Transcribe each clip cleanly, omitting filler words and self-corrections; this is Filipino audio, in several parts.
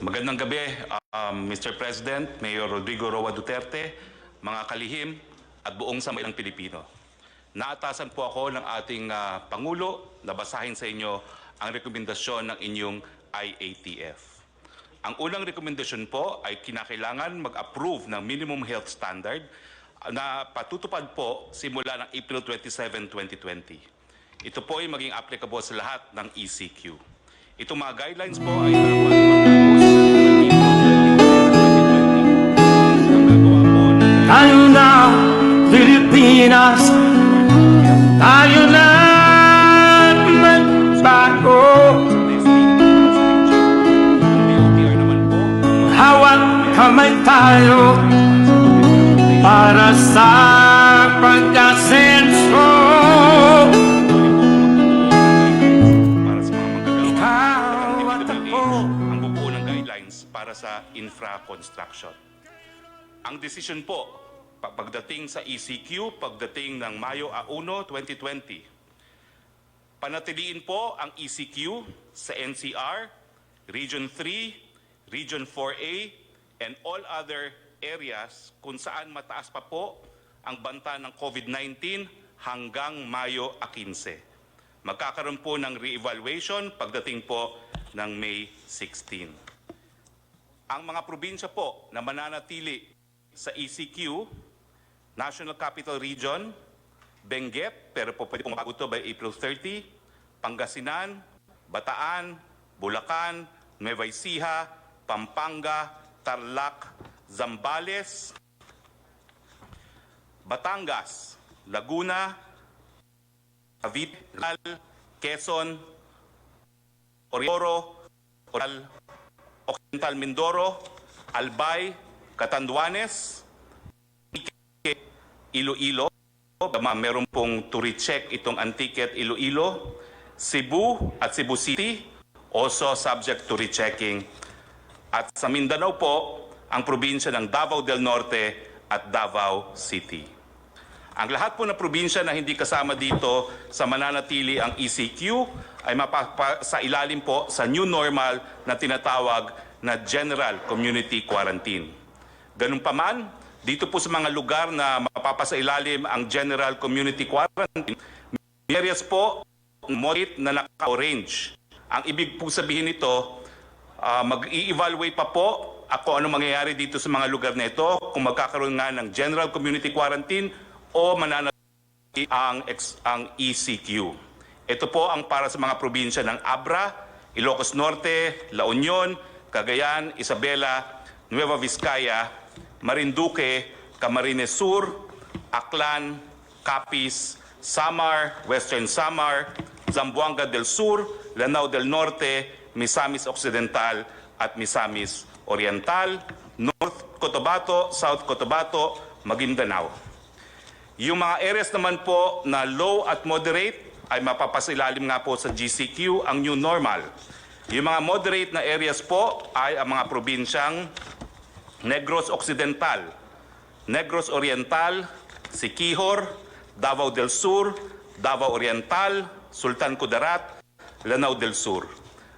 Magandang gabi, Mr. President, Mayor Rodrigo Roa Duterte, mga kalihim at buong sambayanang Pilipino. Naatasan po ako ng ating Pangulo na basahin sa inyo ang rekomendasyon ng inyong IATF. Ang unang rekomendasyon po ay kinakailangan mag-approve ng minimum health standard na patutupad po simula ng April 27, 2020. Ito po ay maging applicable sa lahat ng ECQ. Itong mga guidelines po ay dapat matapos tayo na Pilipinas, tayo na magbago. Hawak kamay tayo para sa pag-asenso. Ang bubuo ng guidelines para sa infra-construction. Ang desisyon po, pagdating sa ECQ, pagdating ng Mayo 1, 2020, panatiliin po ang ECQ sa NCR, Region 3, Region 4A, and all other areas kung saan mataas pa po ang banta ng COVID-19 hanggang Mayo 15. Magkakaroon po ng re-evaluation pagdating po ng May 16. Ang mga probinsya po na mananatili sa ECQ, National Capital Region, Benguet, pero po pwede pong mabago ito by April 30, Pangasinan, Bataan, Bulacan, Nueva Ecija, Pampanga, Tarlac, Zambales, Batangas, Laguna, Cavite, Quezon, Orioro, Occidental Mindoro, Albay, Catanduanes, Iloilo, meron pong to recheck itong Antiquet Iloilo, Cebu at Cebu City, also subject to rechecking. At sa Mindanao po, ang probinsya ng Davao del Norte at Davao City. Ang lahat po ng probinsya na hindi kasama dito sa mananatili ang ECQ ay sa ilalim po sa new normal na tinatawag na General Community Quarantine. Ganun pa man, dito po sa mga lugar na mapapasailalim ang General Community Quarantine, may areas po moderate na naka-orange. Ang ibig po sabihin nito, mag-i-evaluate pa po ako ano mangyayari dito sa mga lugar na ito, kung magkakaroon nga ng General Community Quarantine o mananatili ang ECQ. Ito po ang para sa mga probinsya ng Abra, Ilocos Norte, La Union, Cagayan, Isabela, Nueva Vizcaya, Marinduque, Camarines Sur, Aklan, Capiz, Samar, Western Samar, Zamboanga del Sur, Lanao del Norte, Misamis Occidental at Misamis Oriental, North Cotabato, South Cotabato, Maguindanao. Yung mga areas naman po na low at moderate ay mapapasilalim nga po sa GCQ, ang new normal. Yung mga moderate na areas po ay ang mga probinsyang Negros Occidental, Negros Oriental, Siquijor, Davao del Sur, Davao Oriental, Sultan Kudarat, Lanao del Sur.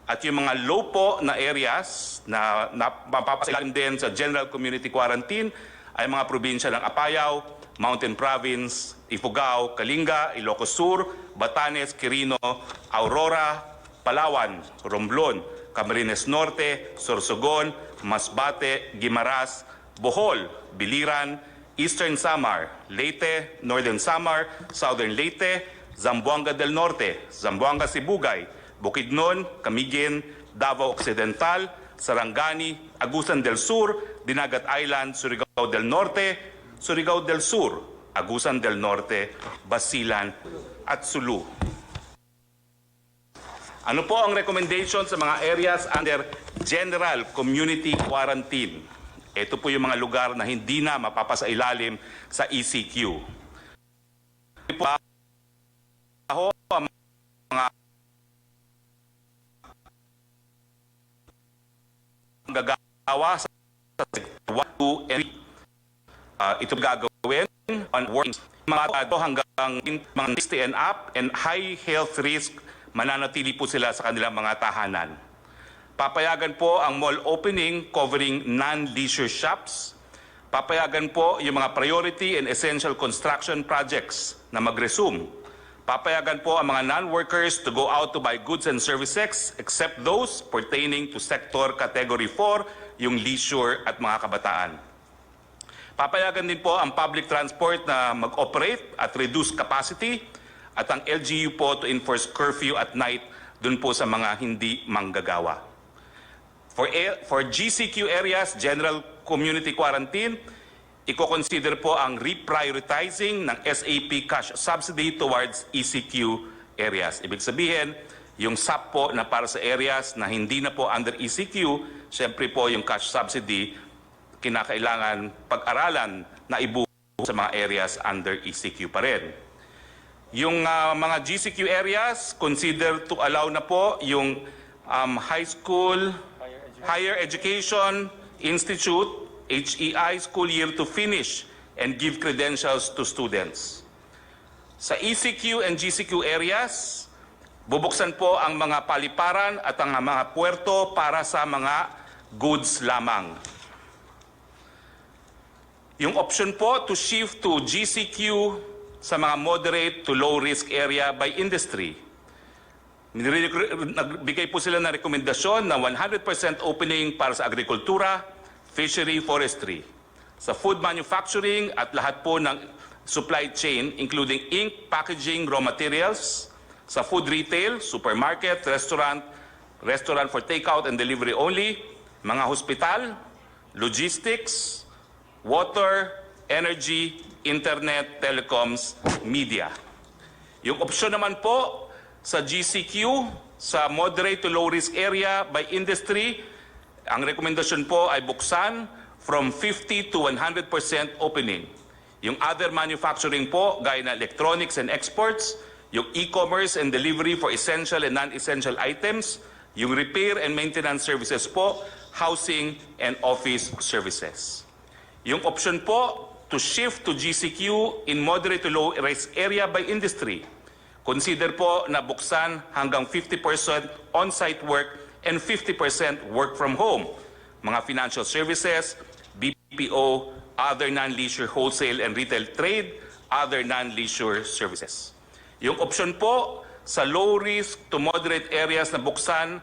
At yung mga low po na areas na mapapasilalim din sa General Community Quarantine ay mga probinsya ng Apayao, Mountain Province, Ifugao, Kalinga, Ilocos Sur, Batanes, Quirino, Aurora, Palawan, Romblon, Camarines Norte, Sorsogon, Masbate, Guimaras, Bohol, Biliran, Eastern Samar, Leyte, Northern Samar, Southern Leyte, Zamboanga del Norte, Zamboanga Sibugay, Bukidnon, Camiguin, Davao Occidental, Sarangani, Agusan del Sur, Dinagat Island, Surigao del Norte, Surigao del Sur, Agusan del Norte, Basilan at Sulu. Ano po ang recommendation sa mga areas under General Community Quarantine? Ito po yung mga lugar na hindi na mapapasailalim sa ECQ. Ang mga gagawa sa ito gagawin on working mga hanggang mga 60 and up and high health risk mananatili po sila sa kanilang mga tahanan. Papayagan po ang mall opening covering non-leisure shops. Papayagan po yung mga priority and essential construction projects na mag-resume. Papayagan po ang mga non-workers to go out to buy goods and services except those pertaining to Sector Category 4, yung leisure at mga kabataan. Papayagan din po ang public transport na mag-operate at reduce capacity at ang LGU po to enforce curfew at night dun po sa mga hindi manggagawa. For GCQ areas, General Community Quarantine, i-consider po ang reprioritizing ng SAP cash subsidy towards ECQ areas. Ibig sabihin, yung SAP po na para sa areas na hindi na po under ECQ, syempre po yung cash subsidy, kinakailangan pag-aralan na ibuo sa mga areas under ECQ pa rin. Yung mga GCQ areas, consider to allow na po yung high school, higher education institute, HEI school year to finish and give credentials to students. Sa ECQ and GCQ areas, bubuksan po ang mga paliparan at ang mga puerto para sa mga goods lamang. Yung option po to shift to GCQ sa mga moderate to low risk area by industry. Nagbigay po sila ng rekomendasyon na 100% opening para sa agrikultura, fishery, forestry, sa food manufacturing at lahat po ng supply chain including ink, packaging, raw materials, sa food retail, supermarket, restaurant for takeout and delivery only, mga hospital, logistics, water, energy, internet, telecoms, media. Yung opsyon naman po sa GCQ, sa moderate to low risk area by industry, ang rekomendasyon po ay buksan from 50 to 100% opening. Yung other manufacturing po, gaya na electronics and exports, yung e-commerce and delivery for essential and non-essential items, yung repair and maintenance services po, housing and office services. Yung option po to shift to GCQ in moderate to low risk area by industry. Consider po na buksan hanggang 50% on-site work and 50% work from home. Mga financial services, BPO, other non-leisure wholesale and retail trade, other non-leisure services. Yung option po sa low risk to moderate areas na buksan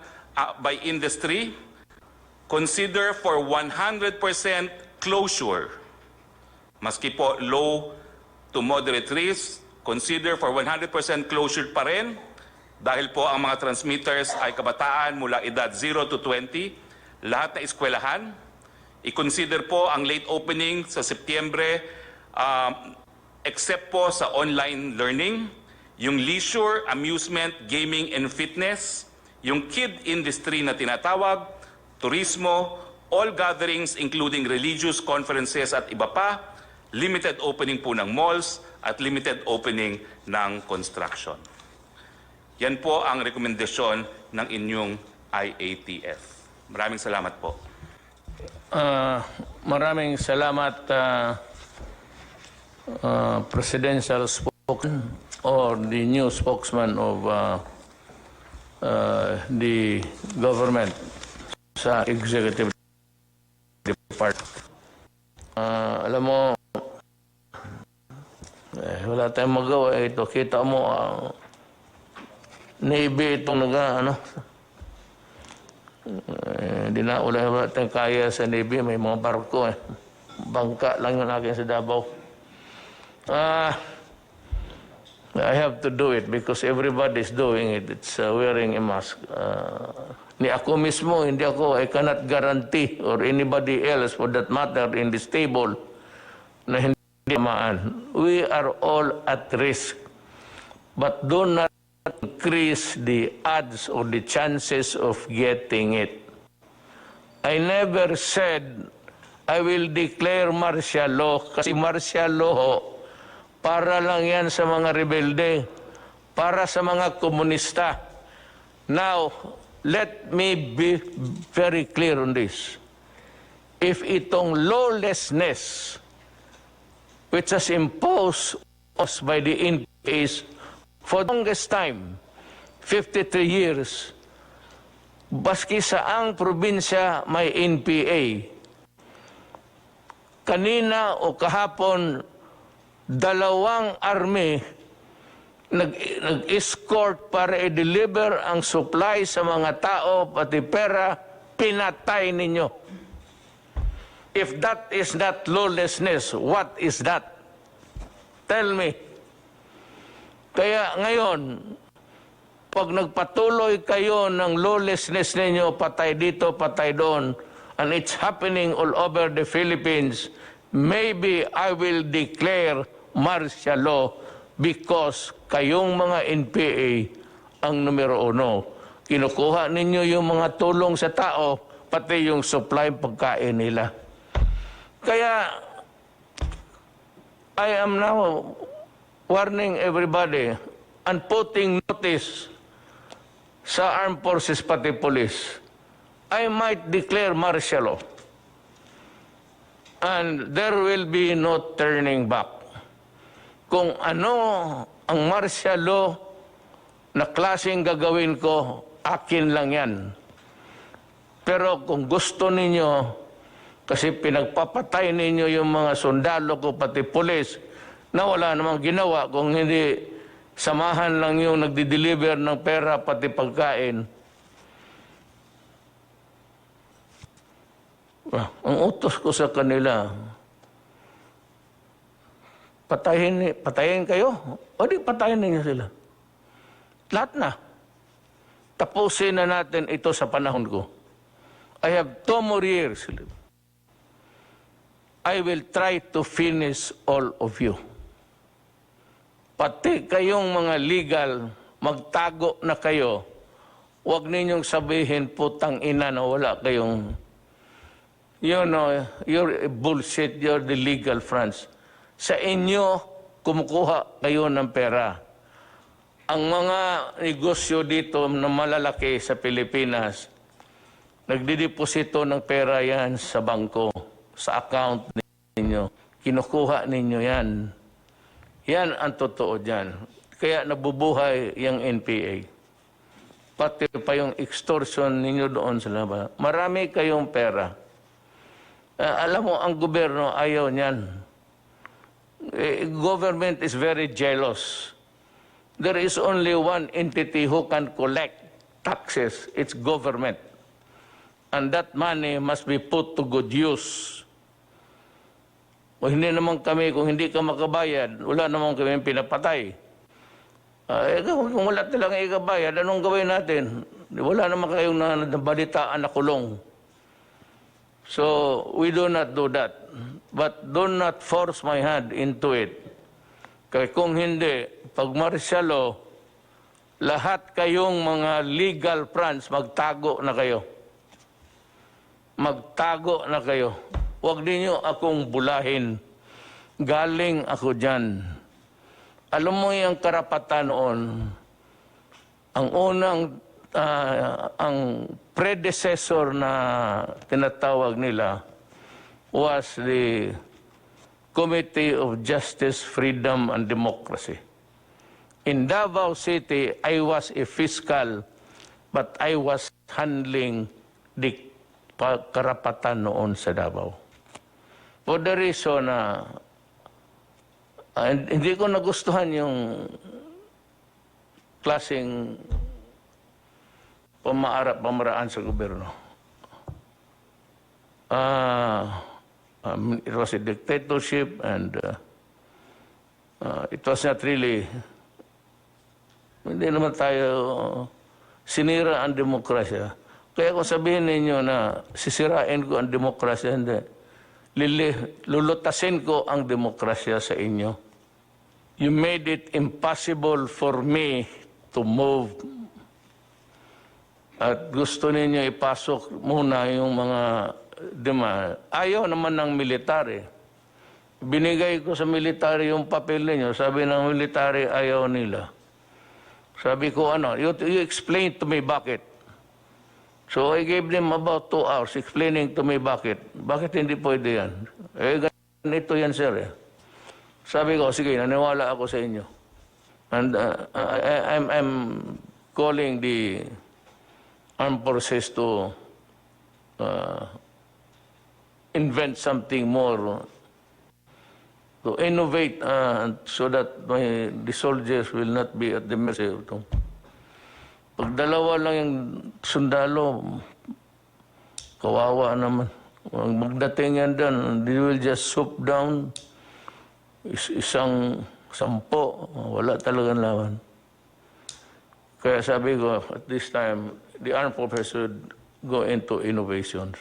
by industry, consider for 100% closure. Maski po low to moderate risk, consider for 100% closure pa rin dahil po ang mga transmitters ay kabataan mula edad 0 to 20, lahat na eskwelahan. I-consider po ang late opening sa Setyembre except po sa online learning, yung leisure, amusement, gaming and fitness, yung kid industry na tinatawag, turismo, all gatherings including religious conferences at iba pa, limited opening po ng malls at limited opening ng construction. Yan po ang rekomendasyon ng inyong IATF. Maraming salamat po. Maraming salamat, Presidential Spokesman or the new spokesman of the government sa Executive Department. Alam mo, wala tayong magawa. Ito, kita mo, Navy itong hindi na wala tayong kaya sa Navy. May mga barko bangka lang yun akin sa Davao. I have to do it because everybody's doing it. It's wearing a mask. Ni ako mismo, hindi ako, I cannot guarantee or anybody else for that matter in this table na hindi tamaan. We are all at risk. But do not increase the odds or the chances of getting it. I never said I will declare martial law kasi martial law para lang yan sa mga rebelde, para sa mga komunista. Now, let me be very clear on this. If itong lawlessness which has imposed us by the NPAs for the longest time, 53 years, baski saang probinsya may NPA. Kanina o kahapon, 2 army nag-escort para i-deliver ang supply sa mga tao, pati pera, pinatay ninyo. If that is not lawlessness, what is that? Tell me. Kaya ngayon, pag nagpatuloy kayo ng lawlessness ninyo, patay dito, patay doon, and it's happening all over the Philippines, maybe I will declare martial law because kayong mga NPA ang numero 1. Kinukuha ninyo yung mga tulong sa tao, pati yung supply pagkain nila. Kaya, I am now warning everybody and putting notice sa armed forces pati police. I might declare martial law. And there will be no turning back. Kung ano ang martial law na klaseng gagawin ko, akin lang yan. Pero kung gusto ninyo, kasi pinagpapatay ninyo yung mga sundalo ko, pati pulis, na wala namang ginawa kung hindi samahan lang yung nagdi-deliver ng pera pati pagkain. Ang utos ko sa kanila, patayin kayo, o di patayin ninyo sila. Lahat na. Tapusin na natin ito sa panahon ko. I have 2 more years. I will try to finish all of you. Pati kayong mga legal, magtago na kayo. Huwag ninyong sabihin, putang ina na wala kayong, you know, you're bullshit, you're the legal fronts. Sa inyo, kumukuha kayo ng pera. Ang mga negosyo dito na malalaki sa Pilipinas, nagdideposito ng pera yan sa bangko, sa account ninyo. Kinukuha ninyo yan. Yan ang totoo dyan. Kaya nabubuhay yung NPA. Pati pa yung extortion ninyo doon sa labas. Marami kayong pera. Alam mo, ang gobyerno ayaw niyan. Government is very jealous. There is only one entity who can collect taxes. It's government. And that money must be put to good use. O hindi naman kami, kung hindi ka makabayad, wala naman kami pinapatay. Kung wala talang ikabayad, anong gawin natin? Wala naman kayong nabalitaan na kulong. So, we do not do that. But do not force my hand into it. Kaya kung hindi, pag martial law, lahat kayong mga legal fronts, magtago na kayo. Magtago na kayo. Huwag ninyo akong bulahin. Galing ako dyan. Alam mo yung karapatan noon, ang unang, ang predecessor na tinatawag nila was the Committee of Justice, Freedom, and Democracy. In Davao City, I was a fiscal, but I was handling the karapatan noon sa Davao. For the reason na hindi ko nagustuhan yung klaseng pamaraan sa gobyerno. It was a dictatorship and it was not really, hindi naman tayo sinira ang demokrasya. Kaya kung sabihin ninyo na sisirain ko ang demokrasya, hindi. Lulutasin ko ang demokrasya sa inyo. You made it impossible for me to move. At gusto ninyo ipasok muna yung mga demand. Ayaw naman ng military. Binigay ko sa military yung papel ninyo. Sabi ng military, ayaw nila. Sabi ko, you explain to me bakit. So I gave them about 2 hours explaining to me bakit. Bakit hindi pwede yan? Ganito yan, sir. Sabi ko, sige, naniwala ako sa inyo. And I'm calling the armed forces to invent something more, to innovate so that the soldiers will not be at the mercy of them. Pag dalawa lang yung sundalo, kawawa naman. Magdating yan doon, they will just swoop down, isang 10, wala talagang lawan. Kaya sabi ko, at this time, the armed forces should go into innovations.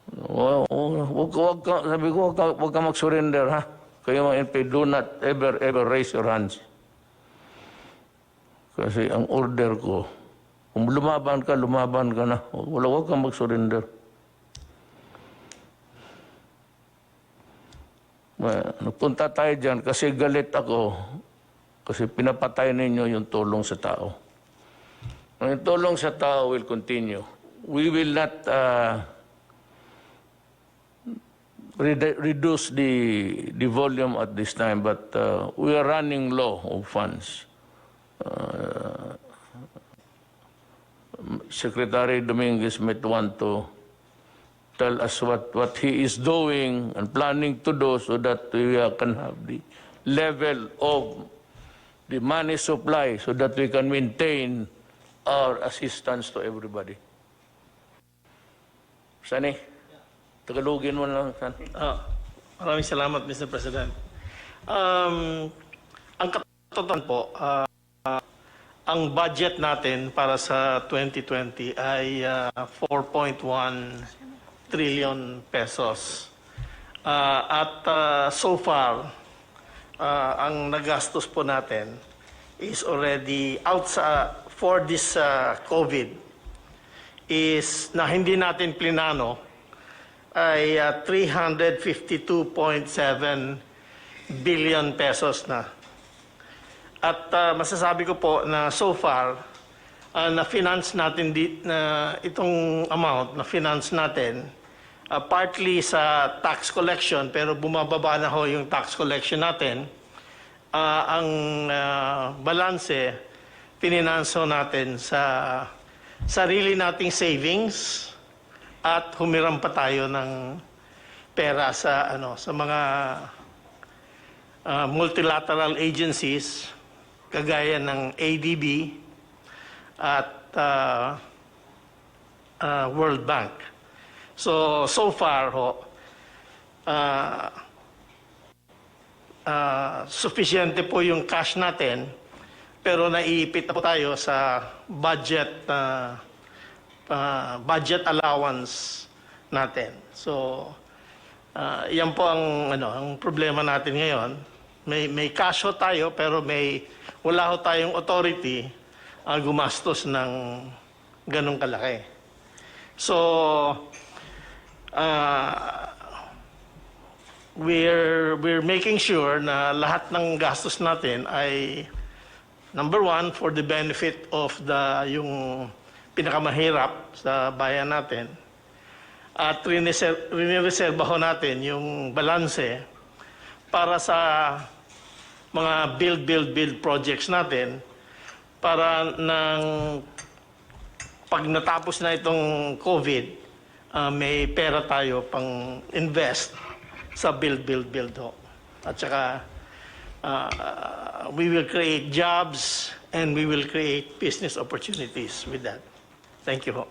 Sabi ko, wag ka mag-surrender, ha? Kayo mga NP, do not ever raise your hands. Kasi ang order ko, kung lumaban ka na. Wag kang mag-surrender. Napunta tayo dyan kasi galit ako. Kasi pinapatay ninyo yung tulong sa tao. Ang tulong sa tao will continue. We will not reduce the volume at this time, but we are running low of funds. Secretary Dominguez might want to tell us what he is doing and planning to do so that we can have the level of the money supply so that we can maintain our assistance to everybody. Sani? Tagalogin mo lang, Sani. Maraming salamat, Mr. President. Ang katotohanan po, ang budget natin para sa 2020 ay 4.1 trillion pesos. So far, ang nagastos po natin is already for this COVID is na hindi natin plinano ay 352.7 billion pesos na. At masasabi ko po na so far, na-finance natin itong amount, na-finance natin partly sa tax collection, pero bumababa na ho yung tax collection natin. Ang balanse, pininanso natin sa sarili nating savings at humiram pa tayo ng pera sa mga multilateral agencies kagaya ng ADB at World Bank. So far ho, sufficiente po yung cash natin, pero naiipit na po tayo sa budget allowance natin. So yan po ang problema natin ngayon. May cash ho tayo, pero wala ho tayong authority gumastos ng ganong kalaki. So we're making sure na lahat ng gastos natin ay number one, for the benefit of yung pinakamahirap sa bayan natin. At rinireserba ho natin yung balanse para sa mga build projects natin para pag natapos na itong COVID, may pera tayo pang invest sa build ho. At saka we will create jobs and we will create business opportunities with that. Thank you ho.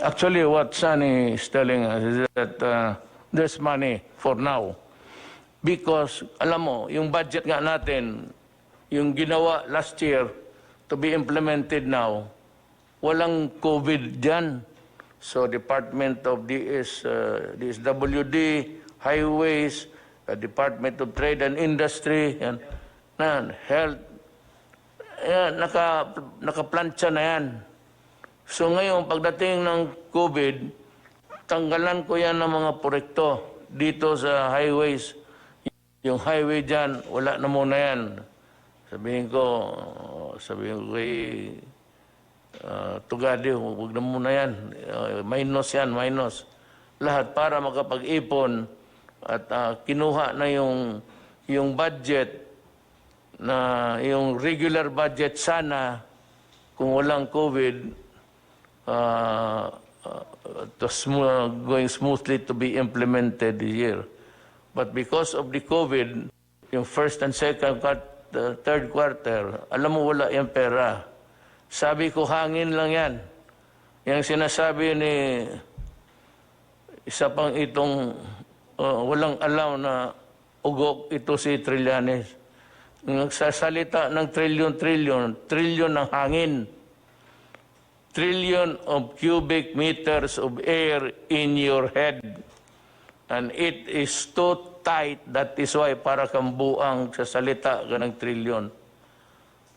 Actually, what Sunny is telling us is that there's money for now. Because, alam mo, yung budget nga natin, yung ginawa last year to be implemented now, walang COVID dyan. So, Department of DSWD, Highways, Department of Trade and Industry, Health, nakaplantsa na yan. So ngayon, pagdating ng COVID, tanggalan ko yan ng mga proyekto dito sa highways. Yung highway dyan, wala na muna yan. Sabihin ko kay Tugadi, huwag na muna yan. Minus yan. Lahat para makapag-ipon at kinuha na yung budget na yung regular budget sana kung walang COVID, it was going smoothly to be implemented this year. But because of the COVID, yung first and second, third quarter, alam mo wala yung pera. Sabi ko, hangin lang yan. Yung sinasabi ni isa pang itong walang alam na ugok ito si Trillanes. Nagsasalita ng trillion ng hangin. Trillion of cubic meters of air in your head. And it is too tight. That is why para kang buang sa salita ka ng trillion.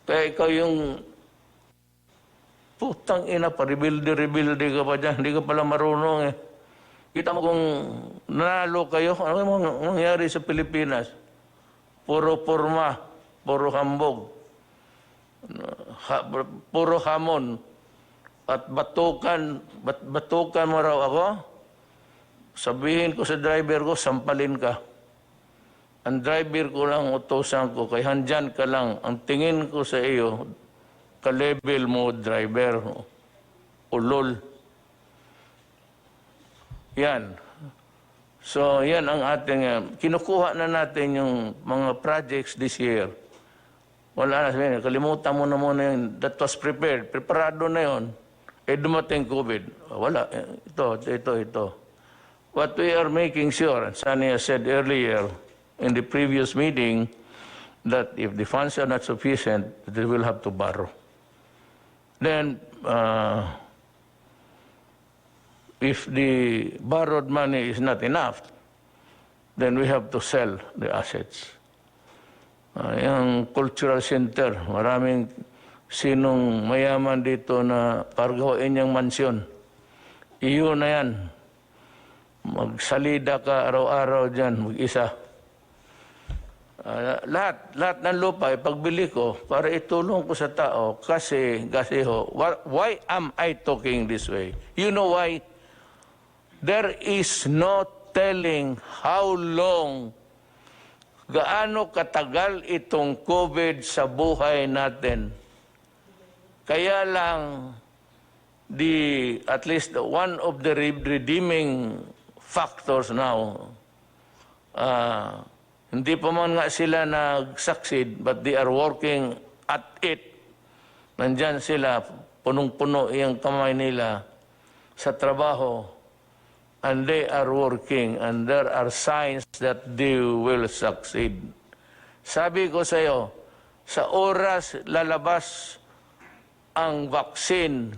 Kaya ikaw yung putang ina pa, rebuilde ka pa dyan. Hindi ka pala marunong eh. Kita mo kung nanalo kayo, ano nangyari sa Pilipinas? Puro porma, puro hambog, puro hamon, at batukan mo raw ako, sabihin ko sa driver ko, sampalin ka. Ang driver ko lang, utosan ko, kay handyan ka lang. Ang tingin ko sa iyo, ka-level mo, driver, ulol. Yan. So, yan ang ating, kinukuha na natin yung mga projects this year. Wala na, sabihin, kalimutan mo na muna yun. That was prepared. Preparado na yun. Eh, dumating COVID. Wala. Ito. What we are making sure, Sunny has said earlier in the previous meeting, that if the funds are not sufficient, they will have to borrow. Then, if the borrowed money is not enough, then we have to sell the assets. Yung cultural center, maraming sinong mayaman dito na pargawain niyang mansyon. Iyo na yan. Magsalida ka araw-araw dyan, mag-isa. Lahat ng lupa, ipagbili ko para itulong ko sa tao kasi why am I talking this way? You know why? There is no telling how long, gaano katagal itong COVID sa buhay natin. Kaya lang, at least one of the redeeming factors now, hindi pa man nga sila nag-succeed, but they are working at it. Nandyan sila, punong-puno yung kamay nila sa trabaho. And they are working, and there are signs that they will succeed. Sabi ko sa iyo, sa oras lalabas ang vaccine,